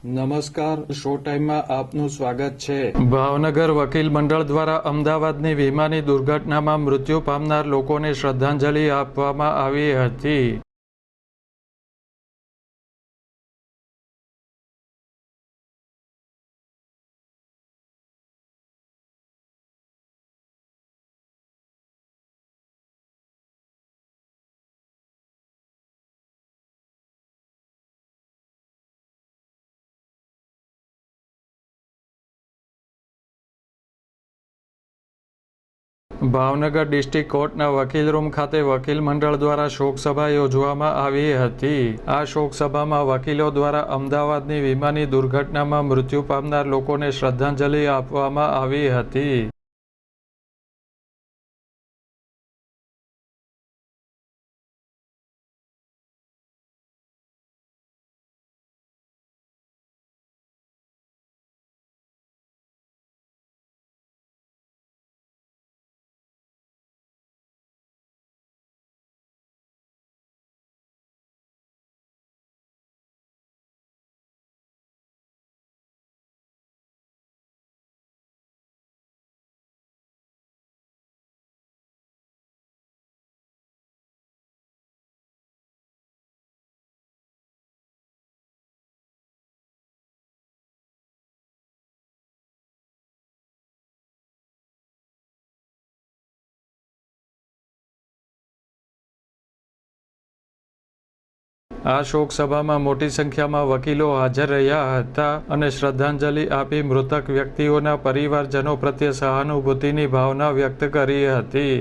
નમસ્કાર, શો ટાઈમમાં આપનું સ્વાગત છે। ભાવનગર વકીલ મંડળ દ્વારા અમદાવાદની વિમાની દુર્ઘટનામાં મૃત્યુ પામનાર લોકોને શ્રદ્ધાંજલિ આપવામાં આવી હતી। ભાવનગર ડિસ્ટ્રિક્ટ કોર્ટના વકીલ રૂમ ખાતે વકીલ મંડળ દ્વારા શોકસભા યોજવામાં આવી હતી। આ શોકસભામાં વકીલો દ્વારા અમદાવાદની વિમાની દુર્ઘટનામાં મૃત્યુ પામનાર લોકોને શ્રદ્ધાંજલિ આપવામાં આવી હતી। આ શોકસભામાં મોટી સંખ્યામાં વકીલો હાજર રહ્યા હતા અને શ્રદ્ધાંજલિ આપી મૃતક વ્યક્તિઓના પરિવારજનો પ્રત્યે સહાનુભૂતિની ભાવના વ્યક્ત કરી હતી।